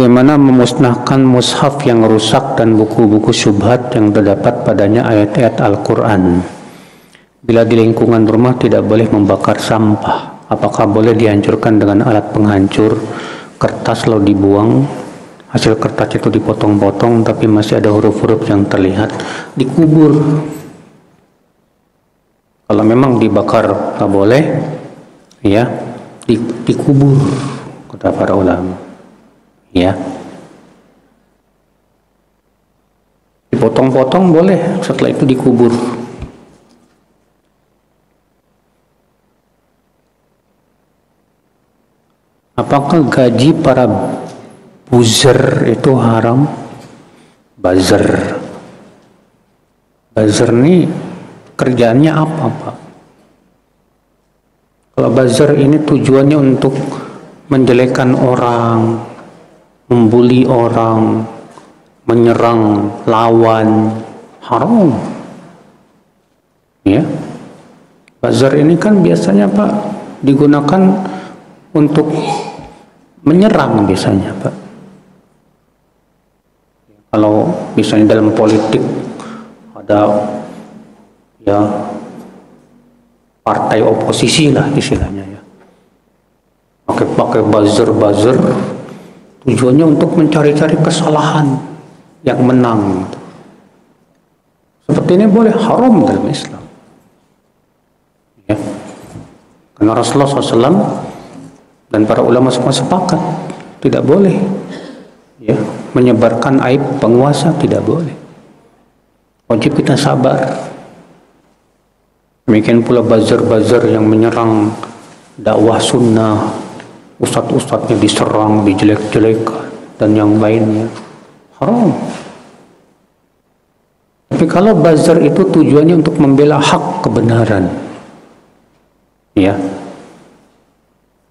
Bagaimana memusnahkan mushaf yang rusak dan buku-buku syubhat yang terdapat padanya ayat-ayat Al-Quran? Bila di lingkungan rumah tidak boleh membakar sampah, apakah boleh dihancurkan dengan alat penghancur? Kertas lalu dibuang, hasil kertas itu dipotong-potong tapi masih ada huruf-huruf yang terlihat, dikubur. Kalau memang dibakar nggak boleh, ya dikubur, kata para ulama. Ya, dipotong-potong boleh, setelah itu dikubur. Apakah gaji para buzzer itu haram? Buzzer ini kerjaannya apa, Pak? Kalau buzzer ini tujuannya untuk menjelekkan orang, membuli orang, menyerang lawan, haram. Ya, buzzer ini kan biasanya, Pak, digunakan untuk menyerang biasanya, Pak. Kalau misalnya dalam politik ada ya partai oposisi lah istilahnya, ya, pakai buzzer tujuannya untuk mencari-cari kesalahan yang menang. Seperti ini boleh, haram dalam Islam. Ya. Karena Rasulullah SAW dan para ulama semua sepakat tidak boleh, ya, menyebarkan aib penguasa, tidak boleh. Wajib kita sabar. Demikian pula buzzer yang menyerang dakwah sunnah, ustadz-ustadznya diserang, dijelek-jelekan, dan yang lainnya, haram. Tapi kalau buzzer itu tujuannya untuk membela hak kebenaran, ya,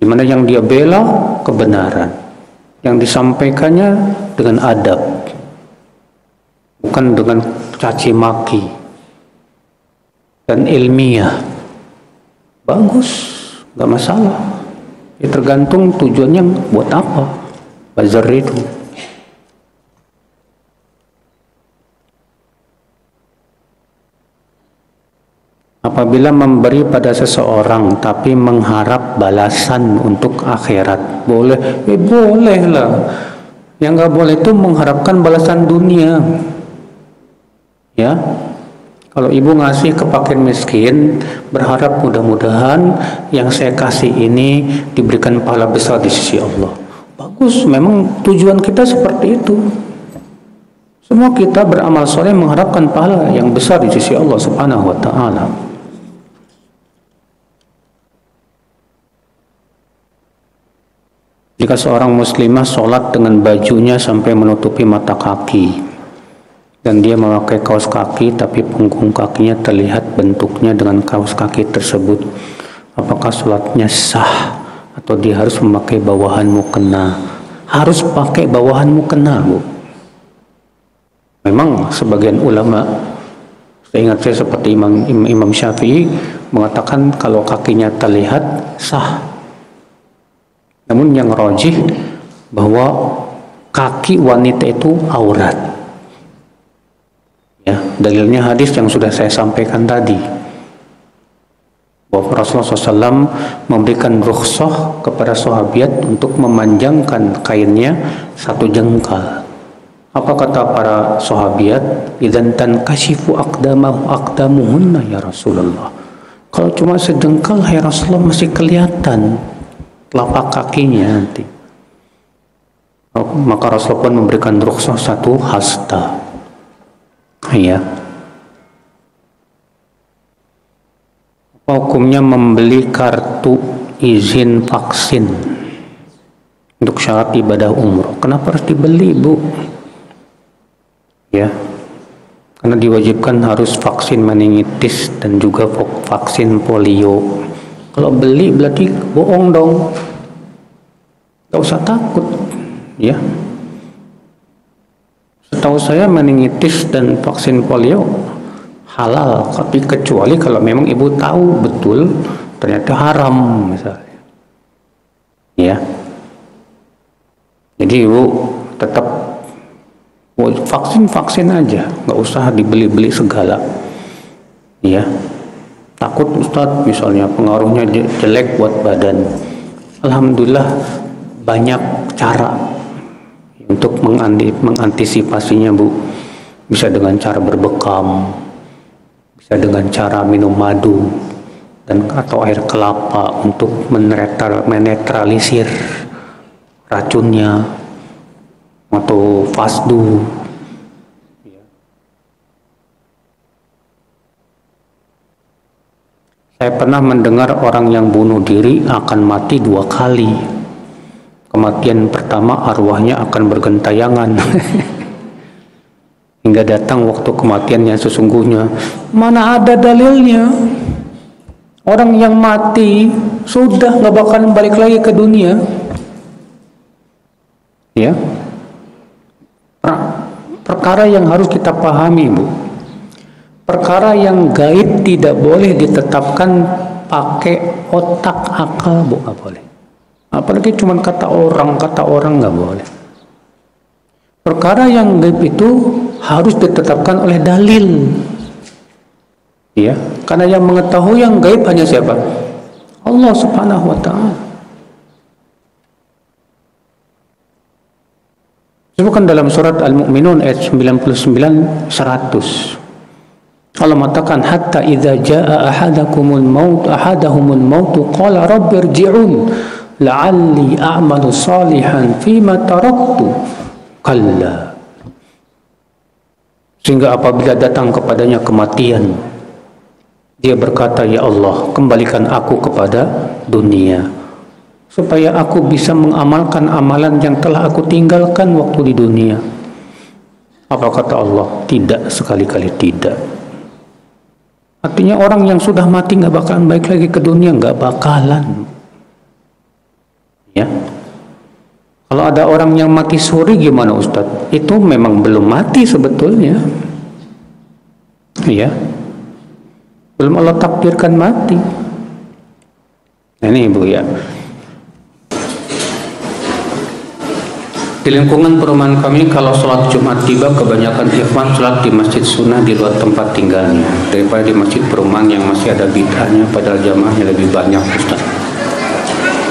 dimana yang dia bela kebenaran, yang disampaikannya dengan adab, bukan dengan caci maki dan ilmiah, bagus, nggak masalah. Ya, tergantung tujuannya buat apa buzzer itu. Apabila memberi pada seseorang tapi mengharap balasan untuk akhirat, boleh? Boleh lah. Yang nggak boleh itu mengharapkan balasan dunia. Ya, kalau ibu ngasih ke fakir miskin, berharap mudah-mudahan yang saya kasih ini diberikan pahala besar di sisi Allah. Bagus, memang tujuan kita seperti itu. Semua kita beramal soleh mengharapkan pahala yang besar di sisi Allah Subhanahu wa Ta'ala. Jika seorang muslimah sholat dengan bajunya sampai menutupi mata kaki, dan dia memakai kaos kaki tapi punggung kakinya terlihat bentuknya dengan kaos kaki tersebut, apakah sholatnya sah atau dia harus memakai bawahan mukena? Harus pakai bawahan mukena, Bu. Memang sebagian ulama, saya ingat saya seperti Imam Syafi'i mengatakan kalau kakinya terlihat sah. Namun yang rajih bahwa kaki wanita itu aurat. Ya, dalilnya hadis yang sudah saya sampaikan tadi, bahwa Rasulullah SAW memberikan rukhsah kepada sahabiat untuk memanjangkan kainnya 1 jengkal. Apa kata para sahabiat? Idzan tankashifu aqdamuhunna ya Rasulullah. Kalau cuma sejengkal, ya Rasulullah, masih kelihatan telapak kakinya nanti. Maka Rasulullah pun memberikan rukhsah 1 hasta. Ya. Apa hukumnya membeli kartu izin vaksin untuk syarat ibadah umroh? Kenapa harus dibeli, Bu? Ya, karena diwajibkan harus vaksin meningitis dan juga vaksin polio. Kalau beli berarti bohong dong. Gak usah takut, ya. Setahu saya meningitis dan vaksin polio halal, tapi kecuali kalau memang ibu tahu betul ternyata haram misalnya. Ya. Jadi ibu tetap vaksin aja, nggak usah dibeli-beli segala. Ya, takut Ustadz misalnya pengaruhnya jelek buat badan. Alhamdulillah banyak cara untuk mengantisipasinya, Bu. Bisa dengan cara berbekam, bisa dengan cara minum madu dan atau air kelapa untuk menetralisir racunnya, atau fasdu. Saya pernah mendengar orang yang bunuh diri akan mati 2 kali. Kematian pertama arwahnya akan bergentayangan hingga datang waktu kematian yang sesungguhnya. Mana ada dalilnya? Orang yang mati sudah nggak bakalan balik lagi ke dunia. Ya, perkara yang harus kita pahami, Bu. Perkara yang gaib tidak boleh ditetapkan pakai otak akal, Bu, nggak boleh. Apalagi cuma kata orang nggak boleh. Perkara yang gaib itu harus ditetapkan oleh dalil. Ya, karena yang mengetahui yang gaib hanya siapa? Allah Subhanahu wa Ta'ala. Disebutkan dalam surat Al-Mu'minun ayat 99 100. Allah mengatakan hatta idza jaa ahadahumul maut qala rabbirji'un la'alli a'malu salihan fima taraktu kalla. Sehingga apabila datang kepadanya kematian, dia berkata, ya Allah, kembalikan aku kepada dunia supaya aku bisa mengamalkan amalan yang telah aku tinggalkan waktu di dunia. Apa kata Allah? Tidak, sekali-kali tidak. Artinya orang yang sudah mati nggak bakalan balik lagi ke dunia, nggak bakalan. Ya, kalau ada orang yang mati suri gimana Ustadz? Itu memang belum mati sebetulnya. Ya, belum Allah takdirkan mati. Nah, ini Bu ya. Di lingkungan perumahan kami, kalau sholat Jumat tiba, kebanyakan ikhwan sholat di masjid sunnah di luar tempat tinggalnya daripada di masjid perumahan yang masih ada bid'ahnya, padahal jamaahnya lebih banyak, Ustaz.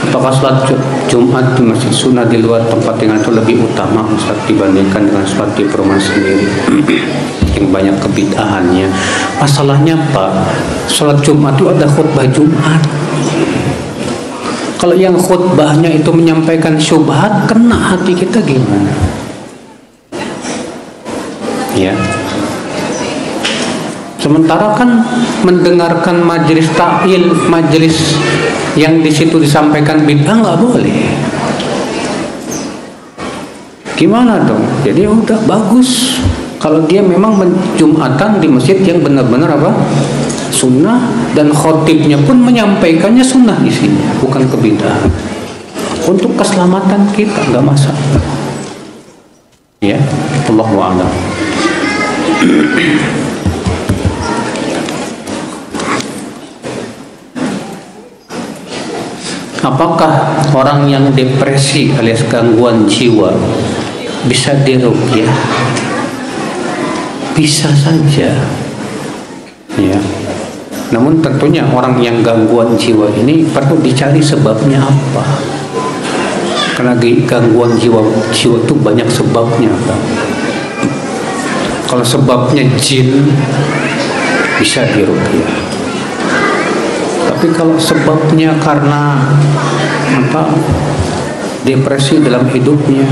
Apakah sholat Jumat di masjid sunnah di luar tempat tinggal itu lebih utama, Ustaz, dibandingkan dengan sholat di perumahan sendiri yang banyak kebid'ahannya? Masalahnya Pak, sholat Jumat itu ada khutbah Jumat. Kalau yang khutbahnya itu menyampaikan syubhat, kena hati kita gimana? Ya. Sementara kan mendengarkan majelis ta'il, majelis yang di situ disampaikan bid'ah nggak boleh. Gimana dong? Jadi udah bagus kalau dia memang menjumatan di masjid yang benar-benar apa? Sunnah, dan khotibnya pun menyampaikannya sunnah di sini, bukan kebid'ahan. Untuk keselamatan kita nggak masalah. Ya, Allahu a'lam. Apakah orang yang depresi alias gangguan jiwa bisa diruqyah? Bisa saja. Ya. Namun tentunya orang yang gangguan jiwa ini perlu dicari sebabnya apa. Karena gangguan jiwa itu banyak sebabnya, Pak. Kalau sebabnya jin, bisa diruqyah. Tapi kalau sebabnya karena apa? Depresi dalam hidupnya,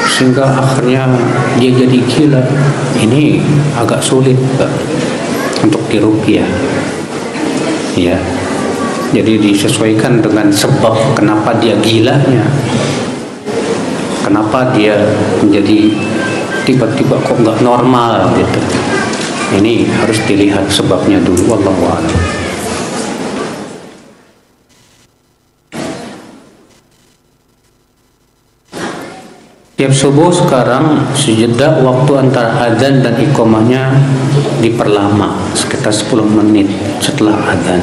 sehingga akhirnya dia jadi gila, ini agak sulit, Pak, untuk diruqyah. Ya, jadi disesuaikan dengan sebab kenapa dia gilanya, kenapa dia menjadi tiba-tiba kok nggak normal gitu. Ini harus dilihat sebabnya dulu. Wallahu a'lam. Tiap subuh sekarang sejeda waktu antara adzan dan iqamahnya diperlama sekitar 10 menit setelah adzan.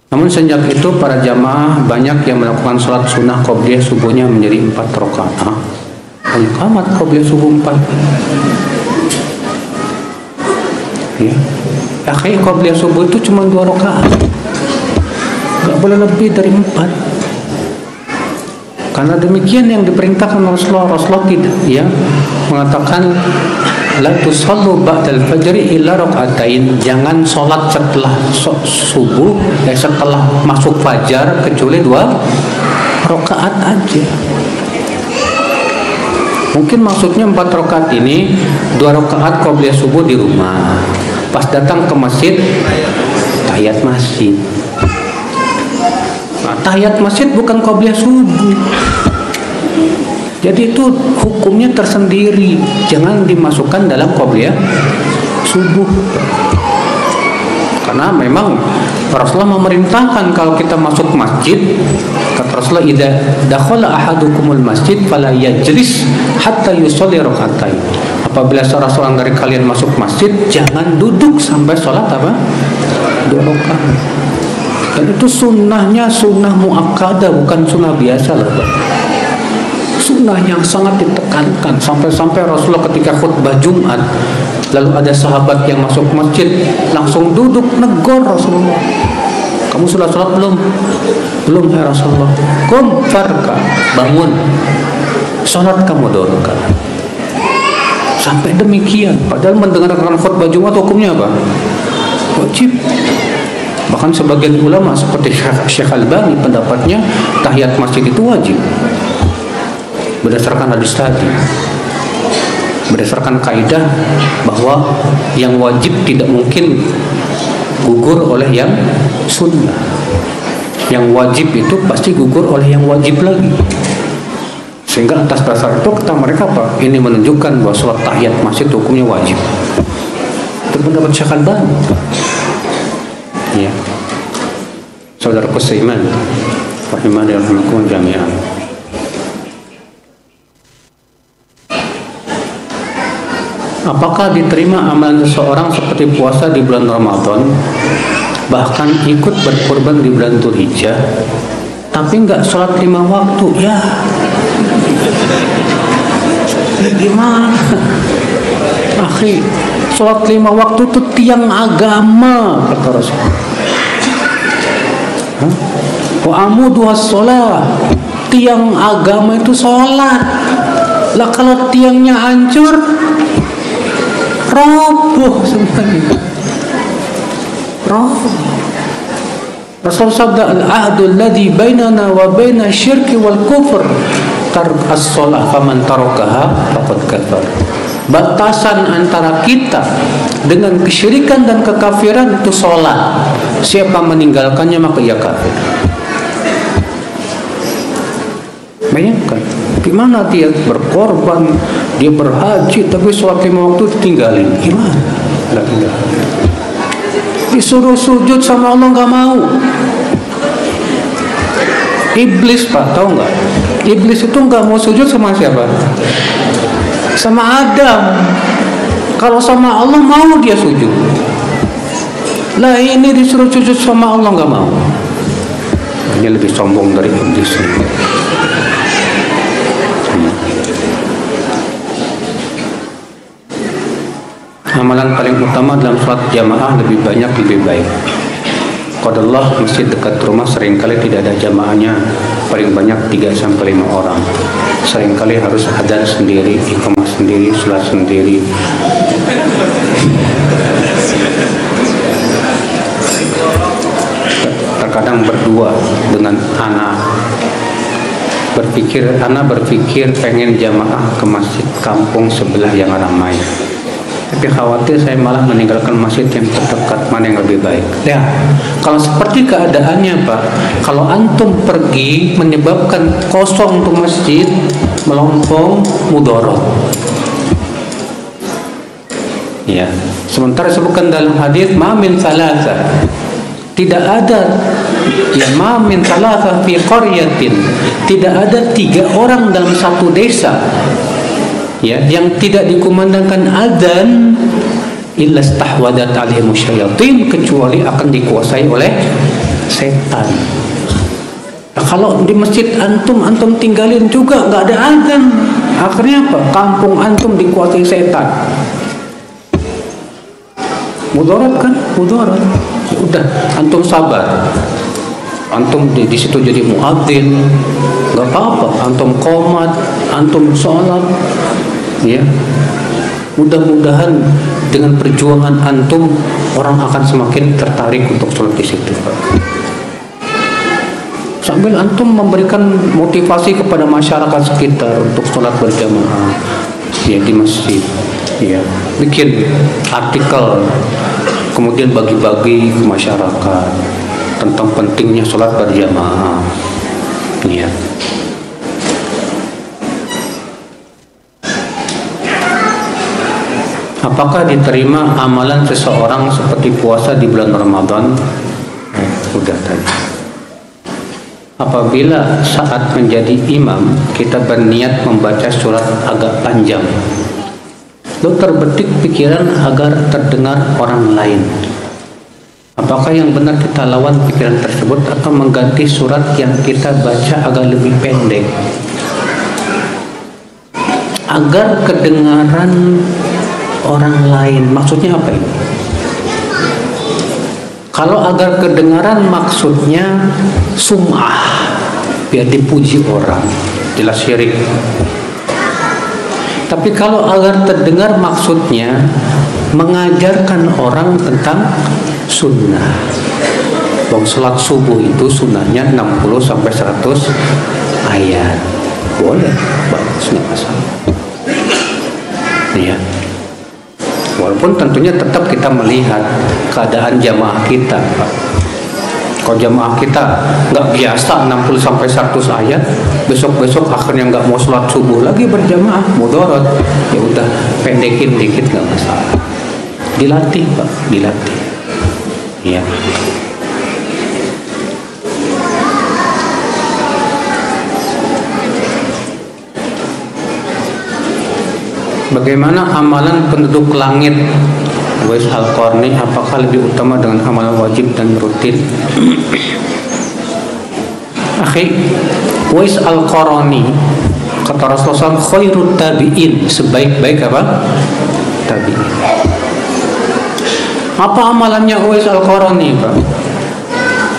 Namun sejak itu para jamaah banyak yang melakukan sholat sunnah qobliyah subuhnya menjadi 4 rakaat. Banyak amat qobliyah subuh 4. Ya, akhirnya qobliyah subuh itu cuma 2 rakaat. Gak boleh lebih dari 4. Karena demikian yang diperintahkan Rasulullah tidak, ya, mengatakan la tusallu ba'dal fajri illa raka'atain, jangan sholat setelah subuh, setelah masuk fajar kecuali 2 rakaat aja. Mungkin maksudnya 4 rakaat ini 2 rakaat qobliyah subuh di rumah, pas datang ke masjid tahiyat masjid. Nah, tahiyat masjid bukan qobliyah subuh. Jadi itu hukumnya tersendiri, jangan dimasukkan dalam qobliyah subuh. Karena memang Rasulullah memerintahkan kalau kita masuk masjid, kata Rasulullah, idza dakhala ahadukumul masjid fala yajlis hatta yusalli rak'atain. Apabila salah seorang dari kalian masuk masjid, jangan duduk sampai sholat apa? 2 rakaat. Dan itu sunnahnya sunnah muakkadah, bukan sunnah biasa loh, Pak. Sunnah yang sangat ditekankan, sampai-sampai Rasulullah ketika khutbah Jumat, lalu ada sahabat yang masuk masjid langsung duduk, negor Rasulullah, kamu sudah sholat belum? Belum ya Rasulullah. Qum farka, bangun, sholat kamu 2 rakaat. Sampai demikian, padahal mendengarkan khutbah Jumat hukumnya apa? Wajib. Bahkan sebagian ulama seperti Syekh Albani pendapatnya tahiyat masjid itu wajib. Berdasarkan hadis tadi, berdasarkan kaidah bahwa yang wajib tidak mungkin gugur oleh yang sunnah. Yang wajib itu pasti gugur oleh yang wajib lagi. Sehingga atas dasar itu kata mereka apa? Ini menunjukkan bahwa sholat tahiyat masjid hukumnya wajib. Itu pendapat Syekh Albani. Ya, saudaraku seiman, rahimani rahimakumullah jami'an. Apakah diterima amalan seseorang seperti puasa di bulan Ramadan, bahkan ikut berkorban di bulan Dzulhijjah, tapi nggak sholat 5 waktu? Ya, gimana? Akhi, sholat 5 waktu itu tiang agama, kata Rasul. Wa amuduha sholat, tiang agama itu sholat. Lah kalau tiangnya hancur, roboh semuanya. Roboh. Rasul sabda, al-ahdul ladhi bainana wa baina syirki wal kufr tark as-sholah faman tarakaha faqad kafar. Batasan antara kita dengan kesyirikan dan kekafiran itu sholat. Siapa meninggalkannya maka ia kafir. Bayangkan, gimana dia berkorban, dia berhaji, tapi sholat 5 waktu ditinggalin. Gimana? Nggak tinggal. Disuruh sujud sama Allah nggak mau. Iblis, Pak, tahu nggak? Iblis itu nggak mau sujud sama siapa? Sama Adam. Kalau sama Allah mau dia sujud. Lah ini disuruh sujud sama Allah nggak mau. Ini lebih sombong dari iblis. Amalan paling utama dalam sholat jamaah lebih banyak lebih baik. Qadallah masjid dekat rumah seringkali tidak ada jamaahnya, paling banyak 3-5 orang. Seringkali harus adzan sendiri, iqamah sendiri, sholat sendiri. Terkadang berdua dengan anak. Berpikir pengen jamaah ke masjid kampung sebelah yang ramai. Tapi khawatir saya malah meninggalkan masjid yang terdekat, mana yang lebih baik. Ya, kalau seperti keadaannya Pak, kalau antum pergi menyebabkan kosong tuh masjid, melompong, mudarat. Ya, sementara sebutkan dalam hadis ma min thalatha, tidak ada ya ma min thalatha fi qaryatin, tidak ada 3 orang dalam satu desa ya yang tidak dikumandangkan adzan illa stahwadat alaihim syayatin, kecuali akan dikuasai oleh setan. Nah, kalau di masjid antum tinggalin juga nggak ada azan, akhirnya apa? Kampung antum dikuasai setan. Mudarat kan? Mudarat. Ya udah, antum sabar. Antum di situ jadi muadzin, nggak apa-apa. Antum qomat, antum sholat, ya. Mudah-mudahan dengan perjuangan antum orang akan semakin tertarik untuk sholat di situ. Sambil antum memberikan motivasi kepada masyarakat sekitar untuk sholat berjamaah, ya di masjid, ya. Bikin artikel, kemudian bagi-bagi ke masyarakat tentang pentingnya sholat berjamaah, ya. Apakah diterima amalan seseorang seperti puasa di bulan Ramadan? Udah tadi. Apabila saat menjadi imam kita berniat membaca surat agak panjang, lalu terbetik pikiran agar terdengar orang lain, apakah yang benar kita lawan pikiran tersebut atau mengganti surat yang kita baca agak lebih pendek agar kedengaran orang lain? Maksudnya apa ini? Kalau agar kedengaran maksudnya sum'ah, biar dipuji orang, jelas syirik. Tapi kalau agar terdengar maksudnya mengajarkan orang tentang sunnah. Bang, salat subuh itu sunnahnya 60 sampai 100 ayat. Boleh, bagus, nggak masalah. Ya. Walaupun tentunya tetap kita melihat keadaan jamaah kita, Pak. Kalau jamaah kita nggak biasa 60 sampai 100 ayat, besok-besok akhirnya nggak mau sholat subuh lagi berjamaah, mudarat. Ya udah, pendekin dikit nggak masalah. Dilatih, Pak, dilatih. Ya. Bagaimana amalan penduduk langit? Uwais Al-Qarni, apakah lebih utama dengan amalan wajib dan rutin? Akhi, Uwais Al-Qarni kata Rasulullah SAW, khairut tabi'in, sebaik-baik apa? Tabi'in. Apa amalannya Uwais Al-Qarni, Pak?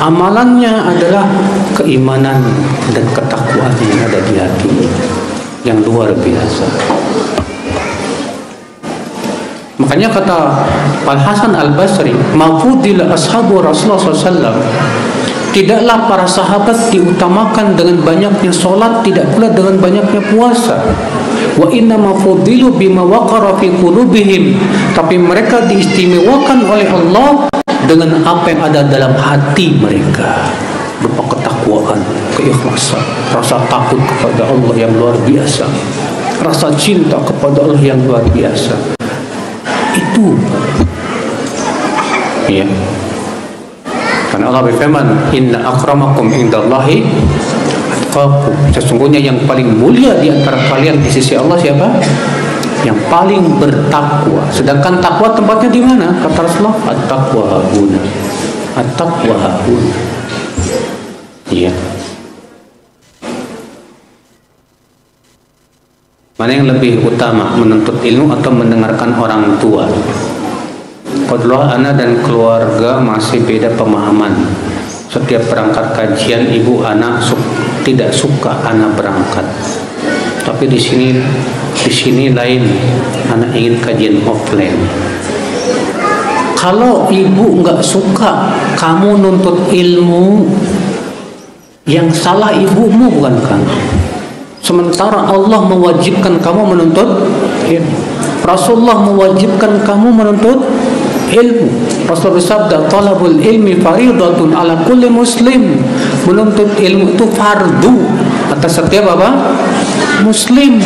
Amalannya adalah keimanan dan ketakwaan yang ada di hati yang luar biasa. Makanya kata Al Hasan Al Basri, mafudil ashabu Rasulullah SAW, tidaklah para sahabat diutamakan dengan banyaknya solat, tidak pula dengan banyaknya puasa. Wa inna mafudilu bima waqara fi qulubihim, tapi mereka diistimewakan oleh Allah dengan apa yang ada dalam hati mereka, berupa ketakwaan, keikhlasan, rasa takut kepada Allah yang luar biasa, rasa cinta kepada Allah yang luar biasa. Itu, ya. Karena Allah berfirman, inna akramakum indallahi atqakum, sesungguhnya yang paling mulia di antara kalian di sisi Allah siapa? Yang paling bertakwa. Sedangkan takwa tempatnya di mana? Kata Rasulullah, at-taqwa hahuna, at-taqwa hahuna. Iya. Mana yang lebih utama, menuntut ilmu atau mendengarkan orang tua? Qadullah ana dan keluarga masih beda pemahaman. Setiap berangkat kajian, ibu anak tidak suka anak berangkat. Tapi di sini lain, anak ingin kajian offline. Kalau ibu nggak suka kamu nuntut ilmu, yang salah ibumu bukan kamu. Sementara Allah mewajibkan kamu menuntut ilmu. Rasulullah mewajibkan kamu menuntut ilmu. Rasulullah bersabda, talabul ilmi faridatun ala kulli muslim. Menuntut ilmu itu fardu atas setiap apa? Muslim.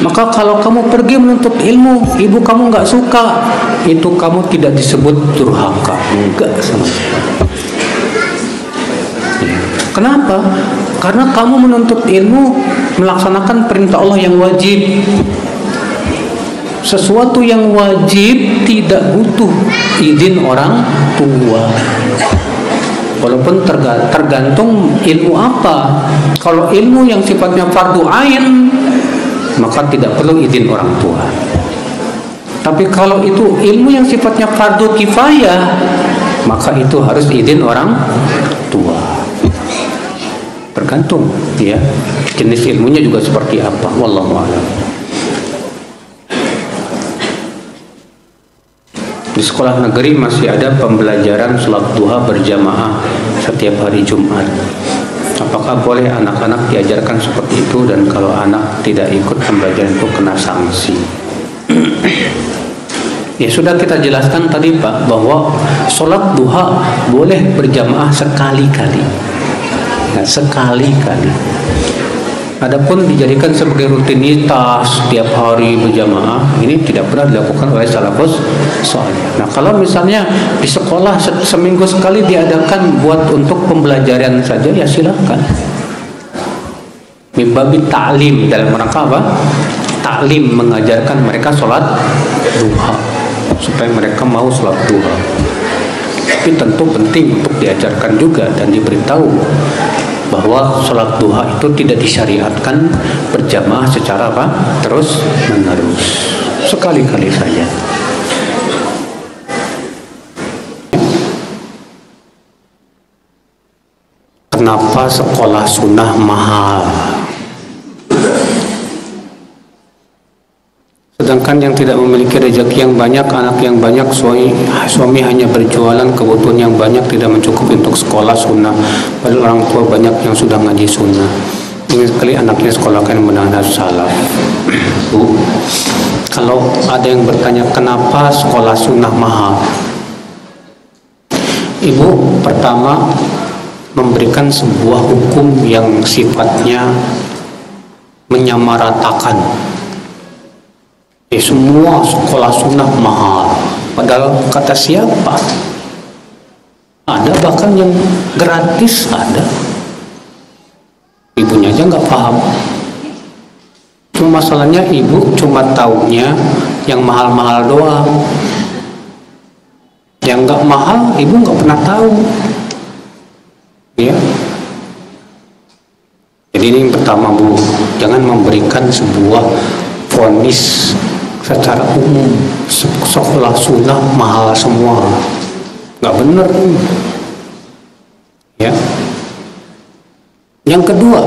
Maka kalau kamu pergi menuntut ilmu, ibu kamu nggak suka, itu kamu tidak disebut durhaka. Enggak sama sekali. Kenapa? Karena kamu menuntut ilmu melaksanakan perintah Allah yang wajib. Sesuatu yang wajib tidak butuh izin orang tua. Walaupun tergantung ilmu apa. Kalau ilmu yang sifatnya fardu ain, maka tidak perlu izin orang tua. Tapi kalau itu ilmu yang sifatnya fardu kifayah, maka itu harus izin orang tua. Tergantung ya, jenis ilmunya juga seperti apa. Wallahu a'lam. Di sekolah negeri masih ada pembelajaran sholat duha berjamaah setiap hari Jumat. Apakah boleh anak-anak diajarkan seperti itu, dan kalau anak tidak ikut pembelajaran itu kena sanksi? Ya sudah kita jelaskan tadi Pak, bahwa sholat duha boleh berjamaah sekali-kali. Nah, sekali-kali. Adapun dijadikan sebagai rutinitas setiap hari berjamaah, ini tidak pernah dilakukan oleh salafus saleh. Nah, kalau misalnya di sekolah seminggu sekali diadakan buat untuk pembelajaran saja, ya silakan. Mimbabi ta'lim, dalam rangka apa? Ta'lim, mengajarkan mereka sholat duha supaya mereka mau sholat duha. Tapi tentu penting untuk diajarkan juga dan diberitahu bahwa sholat duha itu tidak disyariatkan berjamaah secara apa? Terus menerus, sekali-kali saja. Kenapa sekolah sunnah mahal? Sedangkan yang tidak memiliki rezeki yang banyak, anak yang banyak, suami hanya berjualan, kebutuhan yang banyak tidak mencukupi untuk sekolah sunnah. Padahal orang tua banyak yang sudah ngaji sunnah. Ingin sekali anaknya sekolahkan menanam salaf. Bu, kalau ada yang bertanya kenapa sekolah sunnah mahal, Ibu pertama memberikan sebuah hukum yang sifatnya menyamaratakan. Semua sekolah sunnah mahal. Padahal kata siapa? Ada bahkan yang gratis ada. Ibunya aja nggak paham. Cuma masalahnya ibu cuma taunya yang mahal-mahal doang. Yang nggak mahal ibu nggak pernah tahu. Ya. Jadi ini yang pertama Bu, jangan memberikan sebuah vonis secara umum sekolah sunnah mahal semua, nggak bener ya. Yang kedua,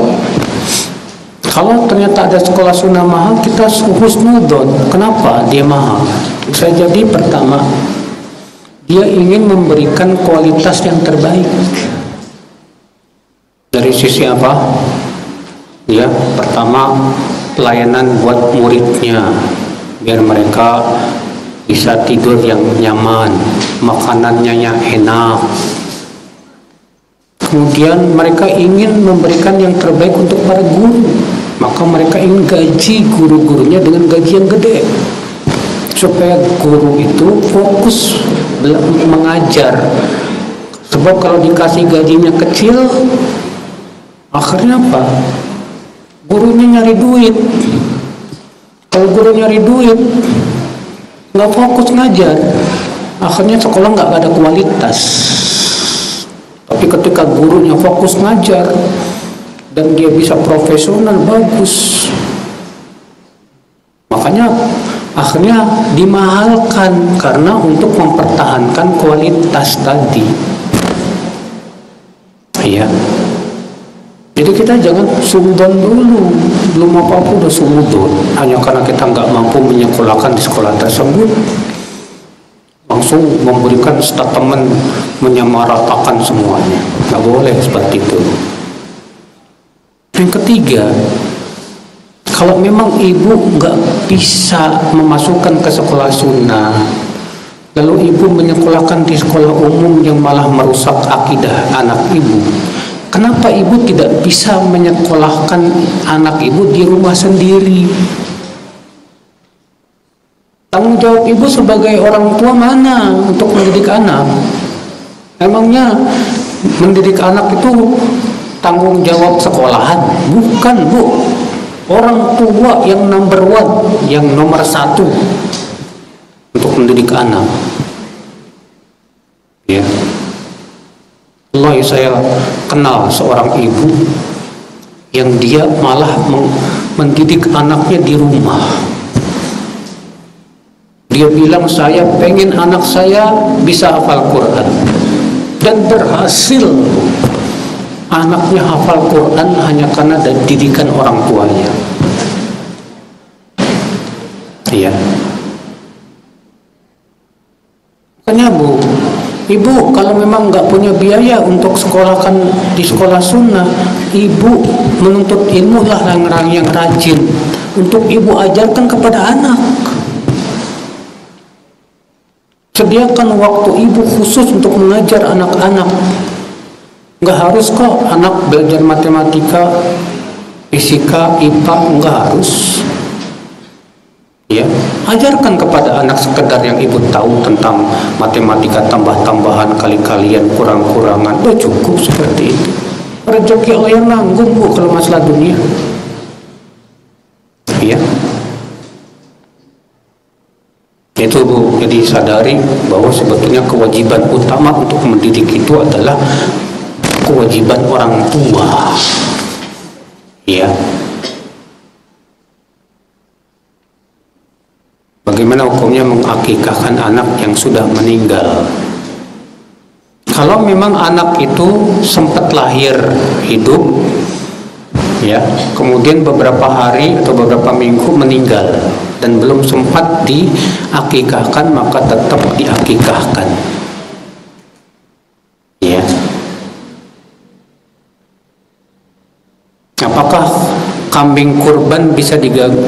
kalau ternyata ada sekolah sunnah mahal, kita husnudon. Kenapa dia mahal? Bisa jadi pertama dia ingin memberikan kualitas yang terbaik. Dari sisi apa? Ya, pertama pelayanan buat muridnya, biar mereka bisa tidur yang nyaman, makanannya yang enak. Kemudian mereka ingin memberikan yang terbaik untuk para guru, maka mereka ingin gaji guru-gurunya dengan gaji yang gede, supaya guru itu fokus mengajar. Sebab kalau dikasih gajinya kecil, akhirnya apa? Gurunya nyari duit. Kalau guru nyari duit, nggak fokus ngajar, akhirnya sekolah nggak ada kualitas. Tapi ketika gurunya fokus ngajar dan dia bisa profesional bagus, makanya akhirnya dimahalkan karena untuk mempertahankan kualitas tadi. Iya. Jadi kita jangan sudon dulu, belum apa-apa udah sudon, hanya karena kita nggak mampu menyekolahkan di sekolah tersebut, langsung memberikan statement menyamaratakan semuanya. Nggak boleh seperti itu. Yang ketiga, kalau memang ibu nggak bisa memasukkan ke sekolah sunnah, lalu ibu menyekolahkan di sekolah umum yang malah merusak akidah anak ibu, kenapa ibu tidak bisa menyekolahkan anak ibu di rumah sendiri? Tanggung jawab ibu sebagai orang tua mana untuk mendidik anak? Emangnya mendidik anak itu tanggung jawab sekolahan? Bukan, Bu. Orang tua yang number one, yang nomor satu untuk mendidik anak. Ya. Allah wallahi saya kenal seorang ibu yang dia malah mendidik anaknya di rumah. Dia bilang, saya pengen anak saya bisa hafal Quran, dan berhasil. Anaknya hafal Quran hanya karena dari didikan orang tuanya. Iya. Makanya Bu, Ibu kalau memang nggak punya biaya untuk sekolahkan di sekolah sunnah, Ibu menuntut ilmu lah yang rajin untuk Ibu ajarkan kepada anak. Sediakan waktu Ibu khusus untuk mengajar anak-anak. Nggak harus kok anak belajar matematika, fisika, IPA, nggak harus. Ya, ajarkan kepada anak sekedar yang Ibu tahu tentang matematika, tambah-tambahan, kali-kalian, kurang-kurangan, udah cukup seperti itu. Rezeki Allah yang nanggung Bu kalau masalah dunia. Ya, itu Bu. Jadi sadari bahwa sebetulnya kewajiban utama untuk mendidik itu adalah kewajiban orang tua. Ya. Bagaimana hukumnya mengakikahkan anak yang sudah meninggal? Kalau memang anak itu sempat lahir hidup, ya, kemudian beberapa hari atau beberapa minggu meninggal dan belum sempat diakikahkan, maka tetap diakikahkan. Ya. Apakah kambing kurban bisa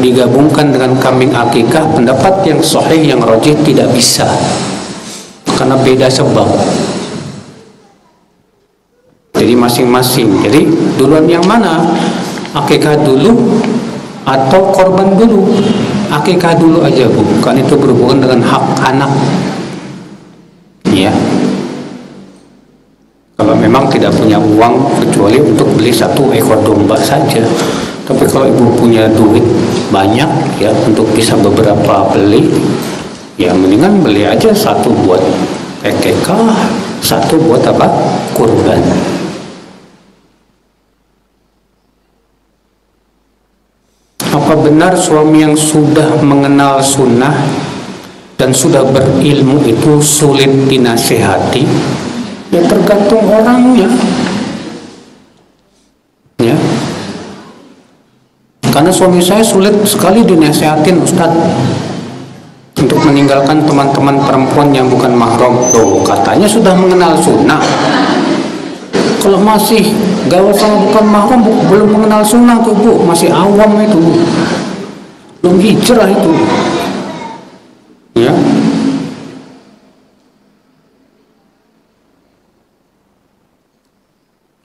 digabungkan dengan kambing akikah? Pendapat yang sahih, yang rajih, tidak bisa, karena beda sebab. Jadi masing-masing. Jadi duluan yang mana? Akikah dulu atau korban dulu? Akikah dulu aja Bu, kan itu berhubungan dengan hak anak. Ya. Kalau memang tidak punya uang kecuali untuk beli 1 ekor domba saja. Tapi kalau Ibu punya duit banyak ya untuk bisa beberapa beli, ya mendingan beli aja 1 buat akikah, 1 buat apa? Kurban. Apa benar suami yang sudah mengenal sunnah dan sudah berilmu itu sulit dinasihati? Ya tergantung orangnya. Ya. Karena suami saya sulit sekali dinasihatin Ustadz untuk meninggalkan teman-teman perempuan yang bukan mahram. Tuh, katanya sudah mengenal sunnah. Kalau masih gaul sama bukan mahram, belum mengenal sunnah tuh Bu, masih awam itu, belum hijrah itu. Ya.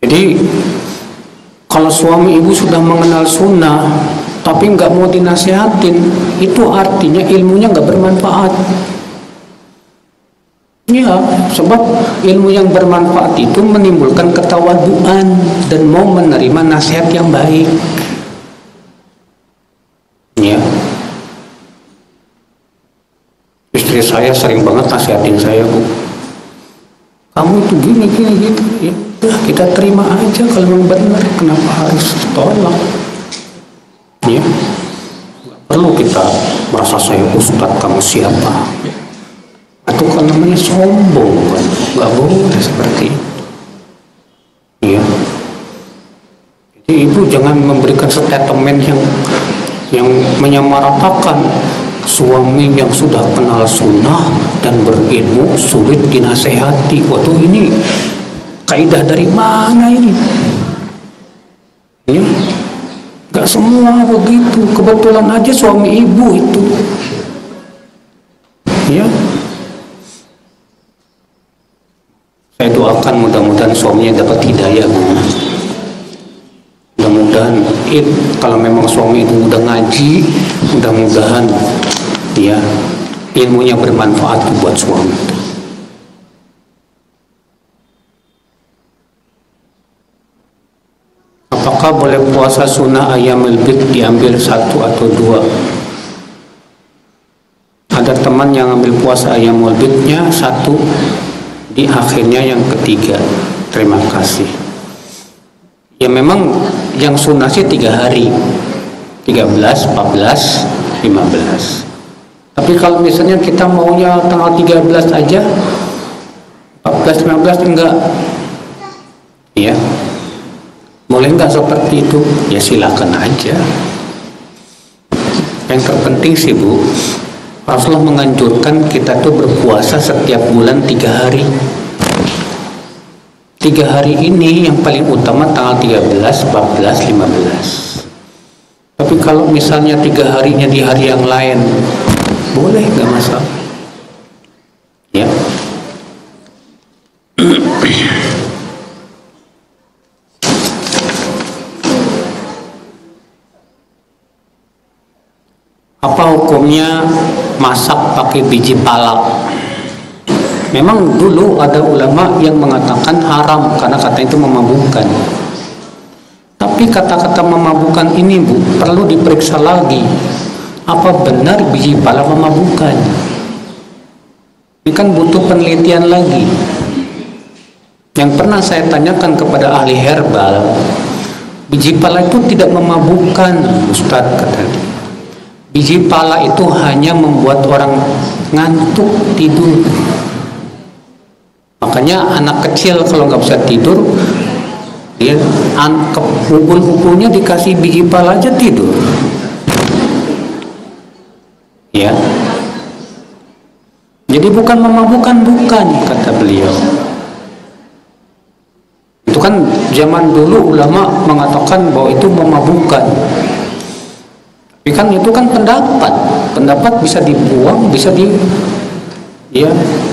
Jadi kalau suami Ibu sudah mengenal sunnah tapi nggak mau dinasihatin, itu artinya ilmunya nggak bermanfaat. Ya, sebab ilmu yang bermanfaat itu menimbulkan ketawaduan dan mau menerima nasihat yang baik. Ya, istri saya sering banget nasihatin saya, Bu, kamu itu gini. Ya, udah kita terima aja kalau memang benar, kenapa harus tolak? Ya, nggak perlu kita merasa saya ustadz, kamu siapa? Itu kan namanya sombong, kan? Nggak boleh seperti itu. Ya. Jadi Ibu jangan memberikan statement yang menyamaratakan suami yang sudah kenal sunnah dan berilmu sulit dinasehati. Waduh, ini kaidah dari mana ini? Ya, gak semua begitu. Kebetulan aja suami Ibu itu, ya. Saya doakan mudah-mudahan suaminya dapat hidayah. Mudah-mudahan kalau memang suami itu udah ngaji, mudah-mudahan ya ilmunya bermanfaat buat suami. Apakah boleh puasa sunnah ayyamul bid diambil 1 atau 2? Ada teman yang ambil puasa ayyamul bidnya 1, di akhirnya yang ketiga. Terima kasih. Ya memang yang sunnah sih 3 hari, 13, 14, 15. Tapi kalau misalnya kita maunya tanggal 13 aja, 14, 15 enggak, ya boleh enggak seperti itu? Ya silakan aja. Yang terpenting sih Bu, Rasulullah menganjurkan kita tuh berpuasa setiap bulan 3 hari. 3 hari ini yang paling utama tanggal 13, 14, 15. Tapi kalau misalnya 3 harinya di hari yang lain, boleh, nggak masalah. Ya. Apa hukumnya masak pakai biji pala? Memang dulu ada ulama yang mengatakan haram karena kata itu memabukkan. Tapi kata-kata memabukkan ini Bu, perlu diperiksa lagi. Apa benar biji pala memabukkan? Ini kan butuh penelitian lagi. Yang pernah saya tanyakan kepada ahli herbal, biji pala itu tidak memabukkan, Ustadz, katanya. Biji pala itu hanya membuat orang ngantuk tidur. Makanya anak kecil kalau nggak bisa tidur, dia ubun-ubunnya dikasih biji pala aja tidur. Ya. Jadi bukan memabukkan, bukan, kata beliau. Itu kan zaman dulu ulama mengatakan bahwa itu memabukkan. Tapi kan itu kan pendapat bisa dibuang, bisa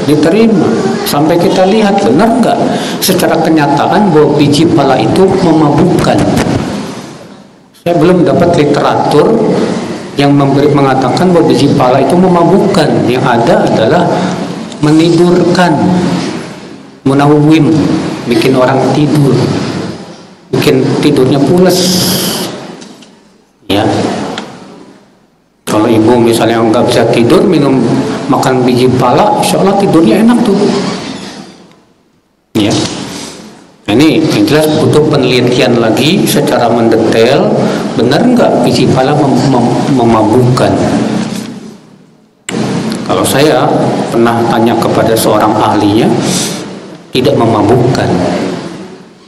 diterima. Sampai kita lihat benar nggak secara kenyataan bahwa biji pala itu memabukkan. Saya belum dapat literatur yang mengatakan bahwa biji pala itu memabukkan. Yang ada adalah menidurkan, munawwim, bikin orang tidur, bikin tidurnya pules. Ya. Kalau ibu misalnya nggak bisa tidur, makan biji pala, insya Allah tidurnya enak tuh. Ya, ini yang jelas butuh penelitian lagi secara mendetail, benar nggak biji pala memabukkan? Kalau saya pernah tanya kepada seorang ahlinya, tidak memabukkan.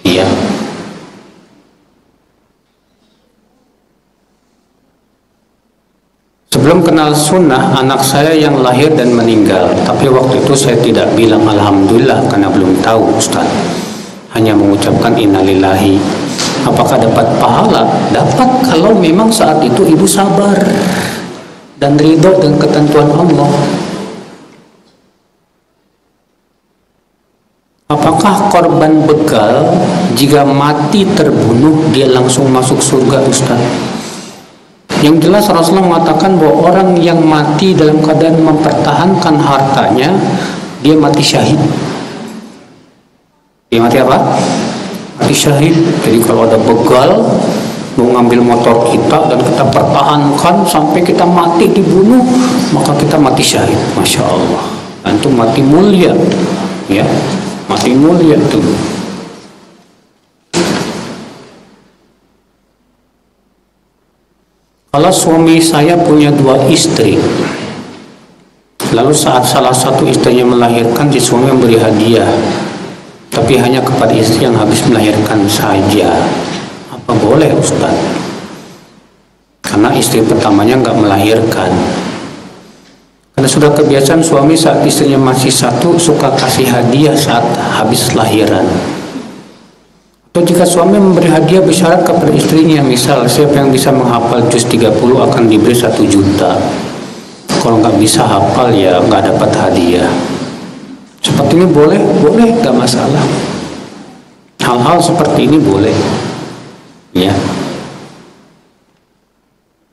Iya. Sebelum kenal sunnah, anak saya yang lahir dan meninggal. Tapi waktu itu saya tidak bilang alhamdulillah karena belum tahu, Ustaz. Hanya mengucapkan innalillahi. Apakah dapat pahala? Dapat kalau memang saat itu ibu sabar dan ridho dengan ketentuan Allah. Apakah korban begal jika mati terbunuh dia langsung masuk surga, Ustaz? Yang jelas Rasulullah mengatakan bahwa orang yang mati dalam keadaan mempertahankan hartanya, dia mati syahid. Dia mati apa? Mati syahid. Jadi kalau ada begal mau ngambil motor kita dan kita pertahankan sampai kita mati dibunuh, maka kita mati syahid. Masya Allah. Dan itu mati mulia, ya, mati mulia itu. Kalau suami saya punya 2 istri, lalu saat salah satu istrinya melahirkan, si suami memberi hadiah, tapi hanya kepada istri yang habis melahirkan saja. Apa boleh, Ustaz? Karena istri pertamanya nggak melahirkan. Karena sudah kebiasaan suami saat istrinya masih satu suka kasih hadiah saat habis lahiran. Atau jika suami memberi hadiah bersyarat kepada istrinya, misal siapa yang bisa menghafal juz 30 akan diberi 1 juta. Kalau nggak bisa hafal ya nggak dapat hadiah. Seperti ini boleh, nggak masalah. Hal-hal seperti ini boleh, ya.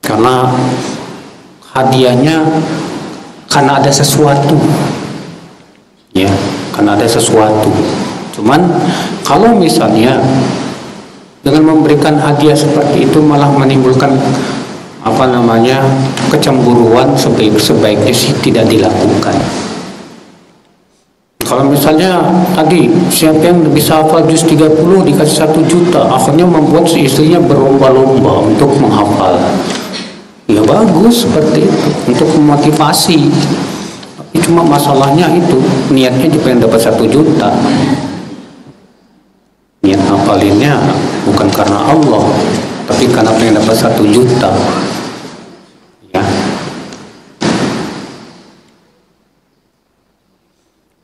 Karena hadiahnya karena ada sesuatu, ya, karena ada sesuatu. Cuman kalau misalnya dengan memberikan hadiah seperti itu malah menimbulkan kecemburuan, sebaiknya sih tidak dilakukan. Kalau misalnya tadi siapa yang bisa hafal juz 30 dikasih 1 juta, akhirnya membuat si istrinya berlomba-lomba untuk menghafal. Ya bagus seperti itu untuk memotivasi. Tapi cuma masalahnya itu niatnya dia pengen dapat 1 juta. Niat hafalinnya bukan karena Allah, tapi karena pengen dapat 1 juta. Ya.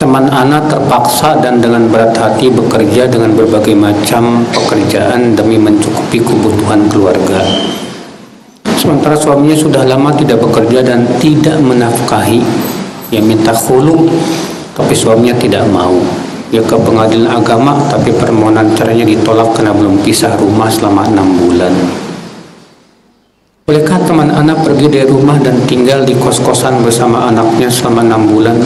Teman anak terpaksa dan dengan berat hati bekerja dengan berbagai macam pekerjaan demi mencukupi kebutuhan keluarga. Sementara suaminya sudah lama tidak bekerja dan tidak menafkahi. Ia minta khulu, tapi suaminya tidak mau. Ia ke pengadilan agama, tapi permohonan cerainya ditolak karena belum pisah rumah selama 6 bulan. Bolehkah teman anak pergi dari rumah dan tinggal di kos-kosan bersama anaknya selama 6 bulan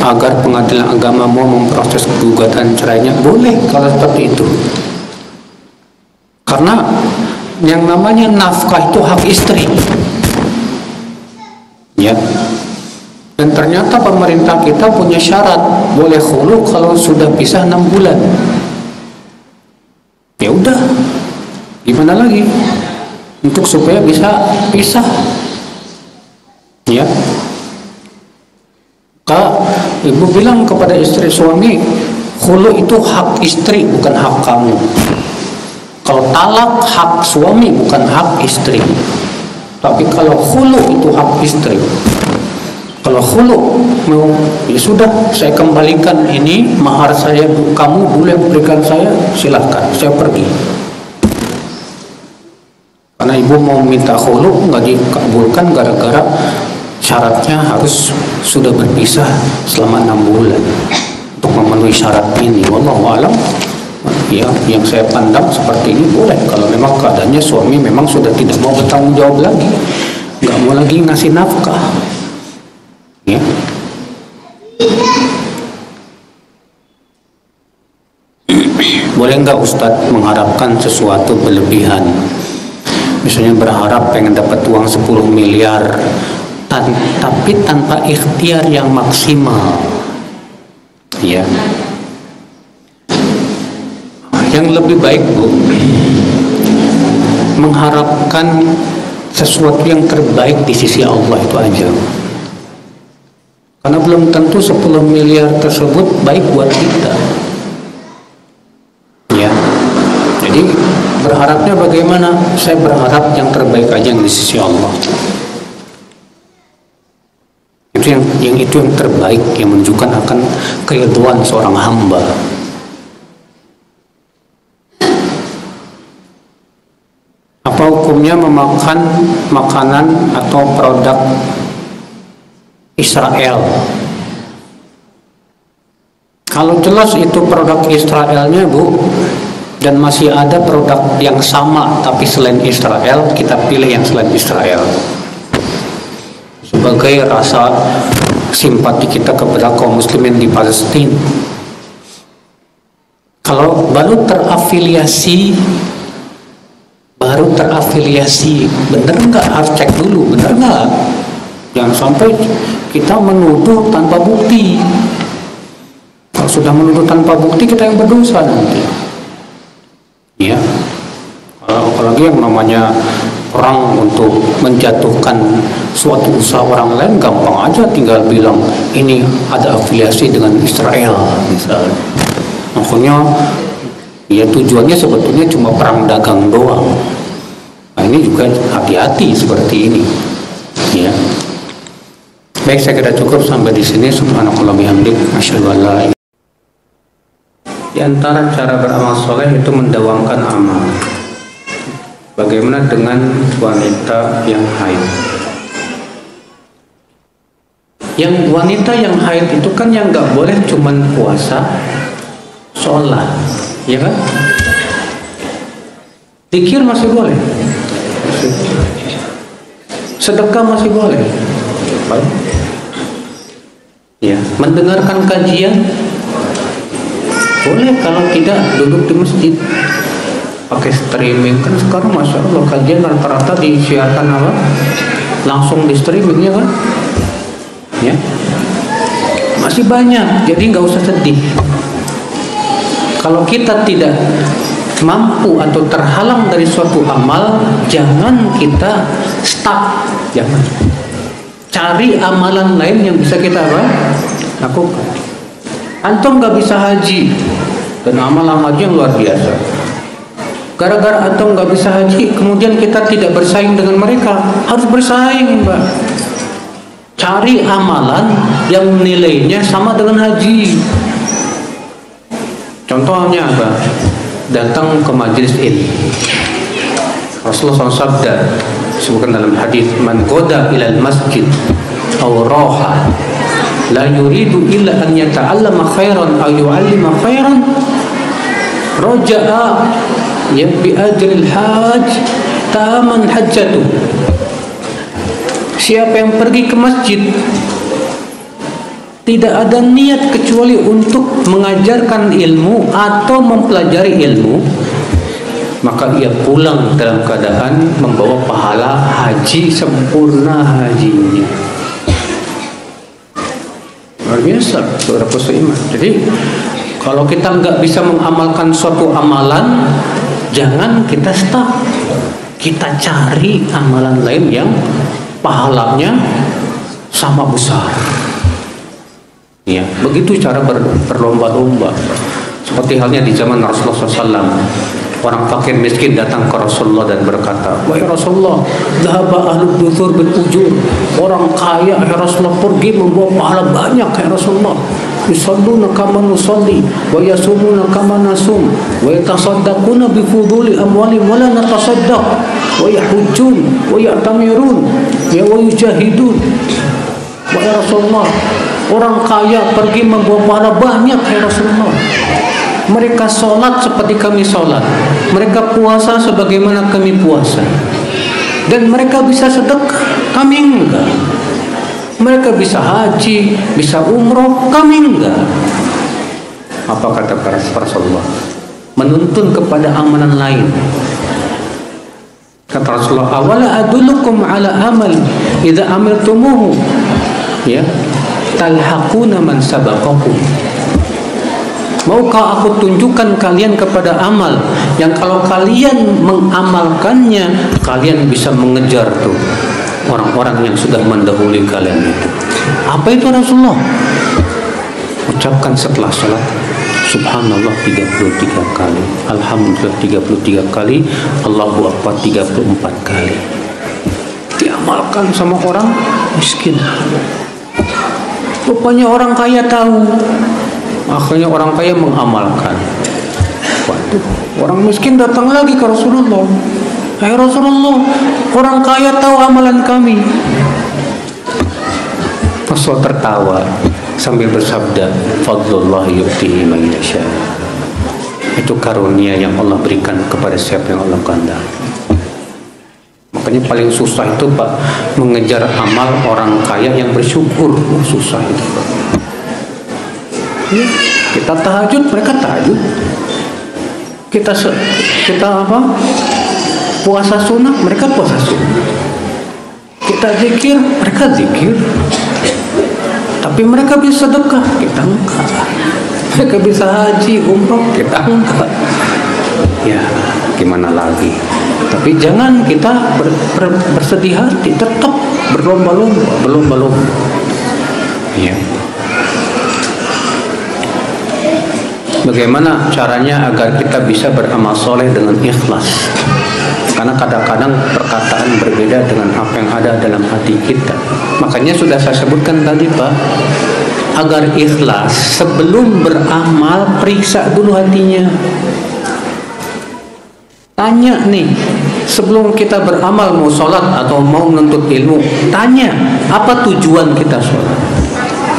agar pengadilan agama mau memproses gugatan cerainya? Boleh kalau seperti itu. Karena yang namanya nafkah itu hak istri. Ya. Dan ternyata pemerintah kita punya syarat, boleh khulu kalau sudah pisah 6 bulan. Ya udah. Gimana lagi? Untuk supaya bisa pisah. Ya. Kak, ibu bilang kepada istri suami, khulu itu hak istri, bukan hak kamu. Kalau talak hak suami, bukan hak istri. Tapi kalau khulu itu hak istri. Kalau khulu, ya sudah, saya kembalikan ini mahar saya, kamu boleh berikan saya, silahkan, saya pergi. Karena ibu mau minta khulu nggak dikabulkan gara-gara syaratnya harus sudah berpisah selama 6 bulan untuk memenuhi syarat ini. Wallahu a'lam. Ya, yang saya pandang seperti ini boleh kalau memang keadaannya suami memang sudah tidak mau bertanggung jawab lagi, nggak mau lagi ngasih nafkah. Ya. Boleh nggak Ustadz mengharapkan sesuatu berlebihan? Misalnya berharap pengen dapat uang 10 miliar tapi tanpa ikhtiar yang maksimal. Ya. Yang lebih baik, Bu, mengharapkan sesuatu yang terbaik di sisi Allah itu aja. Karena belum tentu 10 miliar tersebut baik buat kita. Ya. Jadi berharapnya bagaimana? Saya berharap yang terbaik aja di sisi Allah. Itu yang terbaik, yang menunjukkan akan keridhaan seorang hamba. Apa hukumnya memakan makanan atau produk Israel? Kalau jelas itu produk Israelnya, Bu, dan masih ada produk yang sama tapi selain Israel, kita pilih yang selain Israel sebagai rasa simpati kita kepada kaum muslimin di Palestina. Kalau baru terafiliasi, bener nggak? Harus cek dulu, bener nggak? Jangan sampai kita menuduh tanpa bukti. Kalau sudah menuduh tanpa bukti, kita yang berdosa nanti. Ya, apalagi yang namanya orang untuk menjatuhkan suatu usaha orang lain gampang aja, tinggal bilang ini ada afiliasi dengan Israel misalnya. Maksudnya ya tujuannya sebetulnya cuma perang dagang doang. Nah ini juga hati-hati seperti ini. Ya. Baik, saya kira cukup sampai di sini. Subhanallah bihamdik, asyhadu an la ilaha illallah. Di antara cara beramal soleh itu mendawamkan amal. Bagaimana dengan wanita yang haid? Yang wanita yang haid itu kan yang nggak boleh cuman puasa, sholat, ya kan? Zikir masih boleh, sedekah masih boleh, ya. Mendengarkan kajian boleh, kalau tidak duduk di masjid. Pakai streaming kan sekarang masya Allah kajian rata-rata disiarkan langsung di streaming, ya kan? Ya. masih banyak. Jadi nggak usah sedih. Kalau kita tidak mampu atau terhalang dari suatu amal, jangan kita stuck. Jangan. Cari amalan lain yang bisa kita lakukan. Antum nggak bisa haji, dan amalan haji yang luar biasa. Gara-gara antum nggak bisa haji, kemudian kita tidak bersaing dengan mereka. Harus bersaing, Mbak. Cari amalan yang nilainya sama dengan haji. Contohnya apa? Datang ke majelis ilmu. Rasulullah SAW sebutkan dalam hadis, man goda ilal masjid aw roha la yuridu illa an yata'allama khairan aw yu'allima khairan raja'a bi ajril hajj taman hajjatu. Siapa yang pergi ke masjid tidak ada niat kecuali untuk mengajarkan ilmu atau mempelajari ilmu, maka ia pulang dalam keadaan membawa pahala haji sempurna hajinya. Luar biasa, saudara iman. Jadi kalau kita nggak bisa mengamalkan suatu amalan, jangan kita stuck. Kita cari amalan lain yang pahalanya sama besar. Ya, begitu cara berlomba-lomba. Seperti halnya di zaman Rasulullah SAW, orang fakir miskin datang ke Rasulullah dan berkata, wahai Rasulullah, dhahaba ahlud duthur bil ujur. Orang kaya, ya Rasulullah, pergi membawa pahala banyak, ya Rasulullah. Yusalluna kama nusalli wa yasumuna kama nasum wa yatasaddaquna bi fuduli amwalihim wa la natasaddaq wa yahujjun wa ya'tamirun wa yujahidun. Wahai Rasulullah, orang kaya pergi membawa pahala banyak, ya Rasulullah. Mereka sholat seperti kami sholat, mereka puasa sebagaimana kami puasa, dan mereka bisa sedekah, kami enggak. Mereka bisa haji, bisa umroh, kami enggak. Apa kata Rasulullah? Menuntun kepada amalan lain. Kata Rasulullah, awala adullukum ala amal idza amiltumuhu ya talhaquna man sabaqakum. Maukah aku tunjukkan kalian kepada amal yang kalau kalian mengamalkannya, kalian bisa mengejar tuh orang-orang yang sudah mendahului kalian itu. Apa itu Rasulullah? Ucapkan setelah salat, Subhanallah 33 kali, Alhamdulillah 33 kali, Allahu Akbar 34 kali. Diamalkan sama orang miskin. Rupanya orang kaya tahu. Akhirnya orang kaya mengamalkan. Waduh, orang miskin datang lagi ke Rasulullah. Hai Rasulullah, orang kaya tahu amalan kami. Rasul tertawa sambil bersabda, fadlullah yu'tihi man yasha. Itu karunia yang Allah berikan kepada siapa yang Allah kehendaki. Makanya paling susah itu Pak, mengejar amal orang kaya yang bersyukur. Susah itu Pak. Kita tahajud, mereka tahajud. Kita apa? Puasa sunnah, mereka puasa sunnah. Kita zikir, mereka zikir. Tapi mereka bisa sedekah, kita enggak. Mereka bisa haji, umroh, kita enggak. Ya, gimana lagi? Tapi jangan kita bersedih hati, tetap berlomba-lomba. Ya. Bagaimana caranya agar kita bisa beramal soleh dengan ikhlas? Karena kadang-kadang perkataan berbeda dengan apa yang ada dalam hati kita. Makanya sudah saya sebutkan tadi Pak, agar ikhlas sebelum beramal periksa dulu hatinya. Tanya nih, sebelum kita beramal mau sholat atau mau menuntut ilmu, tanya apa tujuan kita sholat,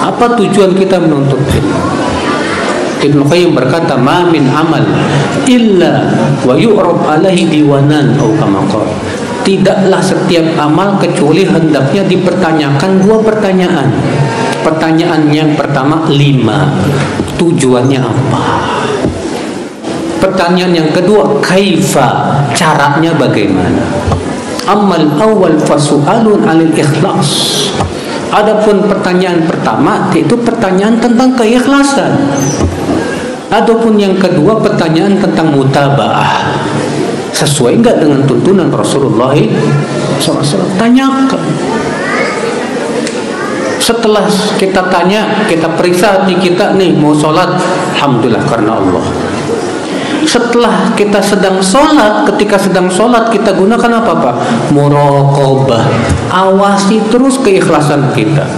apa tujuan kita menuntut ilmu. Ibnu Qayyim berkata, ma min amal illa wa yu'rab alaihi diwanan atau kama qala. Tidaklah setiap amal kecuali hendaknya dipertanyakan 2 pertanyaan. Pertanyaan yang pertama 5, tujuannya apa? Pertanyaan yang kedua, kaifa, caranya bagaimana? Amal awal fasu'alun alil ikhlas. Adapun pertanyaan pertama itu pertanyaan tentang keikhlasan. Adapun yang kedua pertanyaan tentang mutabaah. Sesuai enggak dengan tuntunan Rasulullah SAW? Tanyakan. Setelah kita tanya, kita periksa hati kita nih, mau sholat, alhamdulillah karena Allah. Setelah kita sedang sholat, ketika sedang sholat kita gunakan apa Pak? Muraqabah. Awasi terus keikhlasan kita.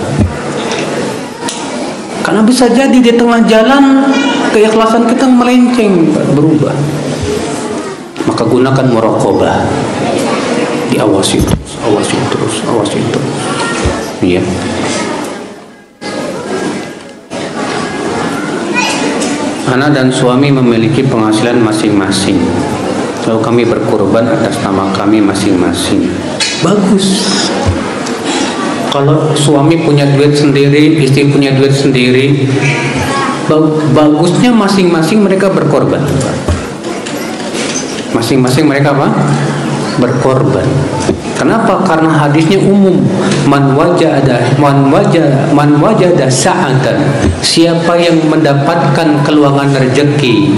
Karena bisa jadi di tengah jalan keikhlasan kita melenceng, berubah. Maka gunakan muraqabah. Diawasi terus, awasi terus, awasi terus. Iya. Anak dan suami memiliki penghasilan masing-masing. Lalu kami berkorban atas nama kami masing-masing. Bagus. Kalau suami punya duit sendiri, istri punya duit sendiri, bagusnya masing-masing mereka berkorban. Masing-masing mereka apa? Berkorban. Kenapa? Karena hadisnya umum. Man wajada sa'atan. Siapa yang mendapatkan keluangan rezeki,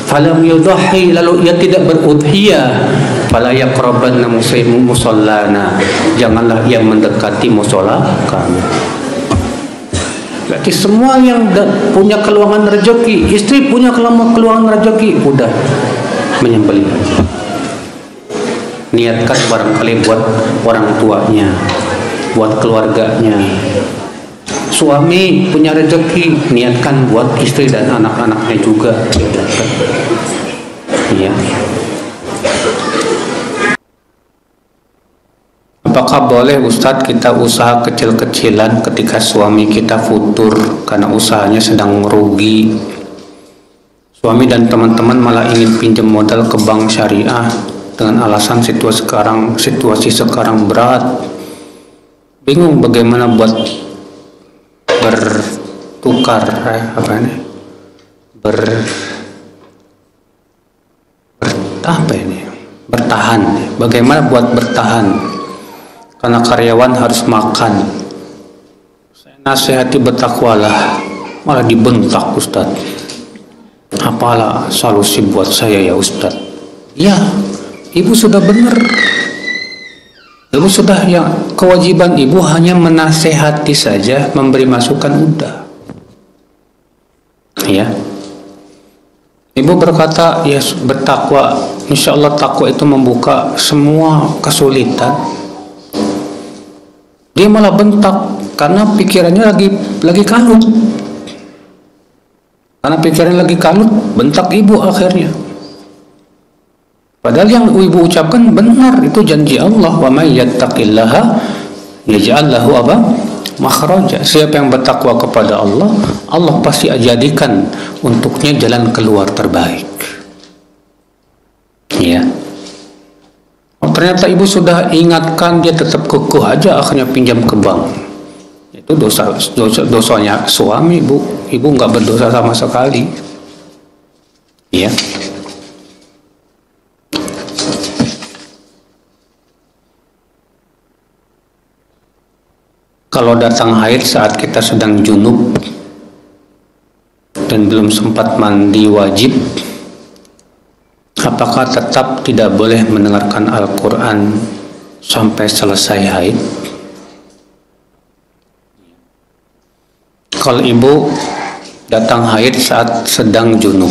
falam yudhi, lalu ia tidak berudhiyah, fala yaqrabanna musallana. Janganlah ia mendekati musala kami. Berarti semua yang punya keluangan rezeki, istri punya keluangan rezeki, udah menyembelih. Niatkan barangkali buat orang tuanya, buat keluarganya. Suami punya rezeki, niatkan buat istri dan anak-anaknya juga. Ya. Apakah boleh Ustadz kita usaha kecil-kecilan ketika suami kita futur karena usahanya sedang rugi? Suami dan teman-teman malah ingin pinjam modal ke bank syariah dengan alasan situasi sekarang berat. Bingung bagaimana buat bertukar bertahan. Bagaimana buat bertahan? Karena karyawan harus makan. Saya nasihati bertakwalah, malah dibentak Ustadz. Apalah solusi buat saya ya Ustadz? Ya, ibu sudah benar. Ibu sudah, yang kewajiban ibu hanya menasehati saja, memberi masukan, udah. Ya. Ibu berkata, ya bertakwa, insya Allah takwa itu membuka semua kesulitan. Dia malah bentak karena pikirannya lagi kalut. Karena pikirannya lagi kalut, bentak ibu akhirnya. Padahal yang ibu ucapkan benar, itu janji Allah, wa may yattaqillaha yaj'al lahu makhraja. Siapa yang bertakwa kepada Allah, Allah pasti jadikan untuknya jalan keluar terbaik. Ya. Oh, ternyata ibu sudah ingatkan, dia tetap kekeh aja, akhirnya pinjam ke bank. Itu dosanya suami, Bu. Ibu nggak berdosa sama sekali. Ya. Kalau datang haid saat kita sedang junub dan belum sempat mandi wajib, apakah tetap tidak boleh mendengarkan Al-Quran sampai selesai haid? Kalau ibu datang haid saat sedang junub,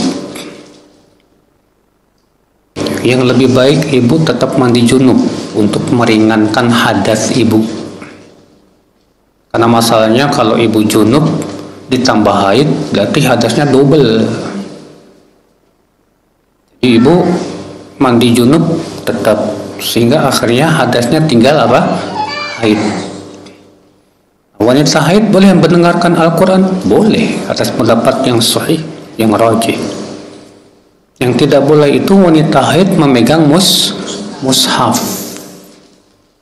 yang lebih baik ibu tetap mandi junub untuk meringankan hadas ibu. Karena masalahnya kalau ibu junub ditambah haid, berarti hadasnya double. Jadi ibu mandi junub tetap, sehingga akhirnya hadasnya tinggal haid. Wanita haid boleh mendengarkan Al-Quran? Boleh, atas pendapat yang sahih, yang rajih. Yang tidak boleh itu wanita haid memegang mushaf.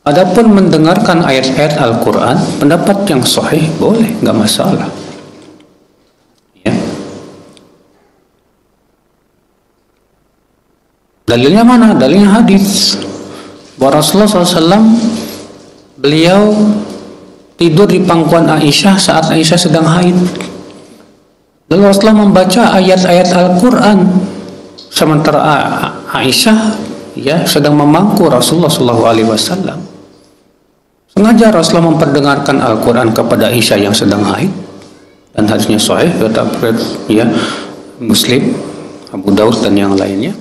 Adapun mendengarkan ayat-ayat Al-Quran, pendapat yang sahih boleh, nggak masalah. Ya. Dalilnya mana? Dalilnya hadis. Bahwa Rasulullah SAW beliau tidur di pangkuan Aisyah saat Aisyah sedang haid. Lalu Rasulullah membaca ayat-ayat Al-Quran sementara Aisyah ya sedang memangku Rasulullah SAW. Sengaja Rasulullah memperdengarkan Al-Quran kepada Aisyah yang sedang haid, dan hadisnya sahih ya Muslim, Abu Daud dan yang lainnya.